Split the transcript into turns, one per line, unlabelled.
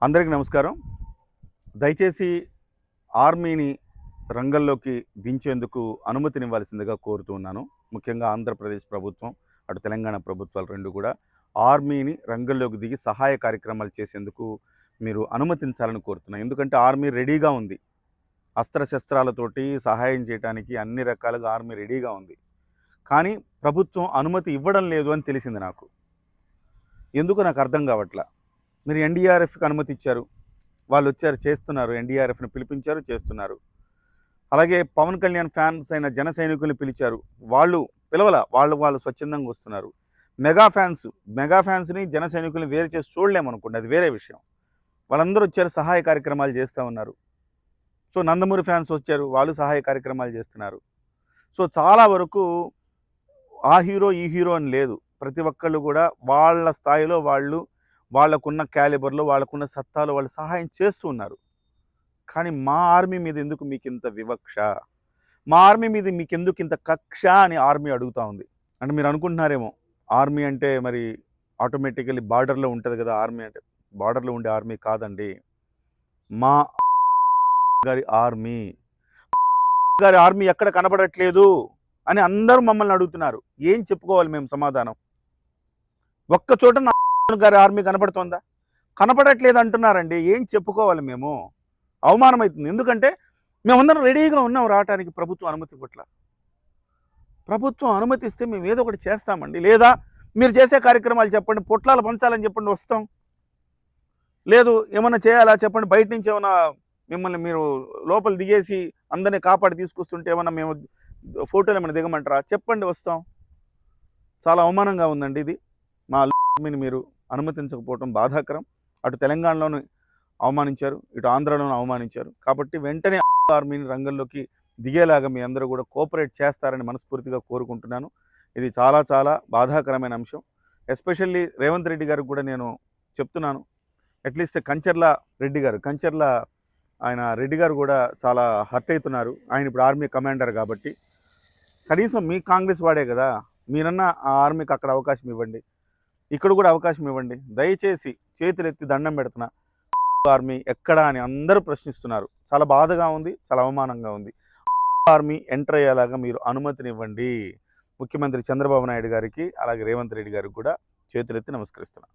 అందరికీ నమస్కారం. దయచేసి ఆర్మీని రంగంలోకి దించేందుకు అనుమతినివ్వాల్సిందిగా కోరుతూ ఉన్నాను. ముఖ్యంగా ఆంధ్రప్రదేశ్ ప్రభుత్వం, అటు తెలంగాణ ప్రభుత్వాలు 2 కూడా ఆర్మీని రంగంలోకి దిగి సహాయ కార్యక్రమాలు చేసేందుకు మీరు అనుమతించాలని కోరుతున్నాను. ఎందుకంటే ఆర్మీ రెడీగా ఉంది. అస్త్రశస్త్రాలతోటి సహాయం చేయడానికి అన్ని రకాలుగా ఆర్మీ రెడీగా ఉంది. కానీ ప్రభుత్వం అనుమతి ఇవ్వడం లేదు అని తెలిసింది నాకు. ఎందుకో నాకు అర్థం కావట్లా. మీరు ఎన్డీఆర్ఎఫ్కి అనుమతి ఇచ్చారు, వాళ్ళు వచ్చారు, చేస్తున్నారు. ఎన్డీఆర్ఎఫ్ని పిలిపించారు, చేస్తున్నారు. అలాగే పవన్ కళ్యాణ్ ఫ్యాన్స్ అయిన జన సైనికుల్ని పిలిచారు, వాళ్ళు వాళ్ళు స్వచ్ఛందంగా వస్తున్నారు. మెగా ఫ్యాన్స్ని జన సైనికుల్ని వేరు చేసి చూడలేమనుకోండి, అది వేరే విషయం. వాళ్ళందరూ వచ్చారు, సహాయ కార్యక్రమాలు చేస్తూ ఉన్నారు. సో నందమూరి ఫ్యాన్స్ వచ్చారు, వాళ్ళు సహాయ కార్యక్రమాలు చేస్తున్నారు. సో చాలా వరకు ఆ హీరో ఈ హీరో అని లేదు. ప్రతి ఒక్కళ్ళు కూడా వాళ్ళ స్థాయిలో వాళ్ళకున్న క్యాలిబర్లో, వాళ్ళకున్న సత్తాలో వాళ్ళు సహాయం చేస్తూ ఉన్నారు. కానీ మా ఆర్మీ మీద ఎందుకు మీకు ఇంత వివక్ష, మా ఆర్మీ మీద మీకు ఎందుకు ఇంత కక్ష అని ఆర్మీ అడుగుతూ ఉంది. అంటే మీరు అనుకుంటున్నారేమో, ఆర్మీ అంటే మరి ఆటోమేటికలీ బార్డర్లో ఉంటుంది కదా. ఆర్మీ అంటే బార్డర్లో ఉండే ఆర్మీ కాదండి. మా గారి ఆర్మీ ఎక్కడ కనపడట్లేదు అని అందరూ మమ్మల్ని అడుగుతున్నారు. ఏం చెప్పుకోవాలి మేము సమాధానం? ఒక్క చోట నా గారి ఆర్మీ కనపడుతోందా? కనపడట్లేదు అంటున్నారండి. ఏం చెప్పుకోవాలి మేము? అవమానమవుతుంది. ఎందుకంటే మేమందరం రెడీగా ఉన్నాం రావటానికి. ప్రభుత్వం అనుమతి ఇవ్వట్ల. ప్రభుత్వం అనుమతిస్తే మేము ఏదో ఒకటి చేస్తామండి. లేదా మీరు చేసే కార్యక్రమాలు చెప్పండి, పొట్లాలు పంచాలని చెప్పండి, వస్తాం. లేదు ఏమన్నా చేయాలా చెప్పండి, బయట నుంచి ఏమైనా మిమ్మల్ని మీరు లోపల దిగేసి అందరినీ కాపాడి తీసుకొస్తుంటే ఏమన్నా మేము ఫోటోలు ఏమైనా దిగమంటారా? చెప్పండి, వస్తాం. చాలా అవమానంగా ఉందండి ఇది. మా ఆర్మీని మీరు అనుమతించకపోవడం బాధాకరం. అటు తెలంగాణలోనూ అవమానించారు, ఇటు ఆంధ్రాలోనూ అవమానించారు. కాబట్టి వెంటనే ఆర్మీని రంగంలోకి దిగేలాగా మీ అందరూ కూడా కోఆపరేట్ చేస్తారని మనస్ఫూర్తిగా కోరుకుంటున్నాను. ఇది చాలా చాలా బాధాకరమైన అంశం. ఎస్పెషల్లీ రేవంత్ రెడ్డి గారికి కూడా నేను చెప్తున్నాను. అట్లీస్ట్ కంచర్ల రెడ్డి గారు కూడా చాలా హర్ట్ అవుతున్నారు. ఆయన ఇప్పుడు ఆర్మీ కమాండర్ కాబట్టి కనీసం మీ కాంగ్రెస్ వాడే కదా, మీరన్నా ఆ ఆర్మీకి అక్కడ అవకాశం ఇవ్వండి, ఇక్కడ కూడా అవకాశం ఇవ్వండి. దయచేసి చేతులెత్తి దండం పెడుతున్నా. ఆర్మీ ఎక్కడా అని అందరూ ప్రశ్నిస్తున్నారు. చాలా బాధగా ఉంది, చాలా అవమానంగా ఉంది. ఆర్మీ ఎంటర్ అయ్యేలాగా మీరు అనుమతినివ్వండి. ముఖ్యమంత్రి చంద్రబాబు నాయుడు గారికి, అలాగే రేవంత్ రెడ్డి గారికి కూడా చేతులెత్తి నమస్కరిస్తున్నాను.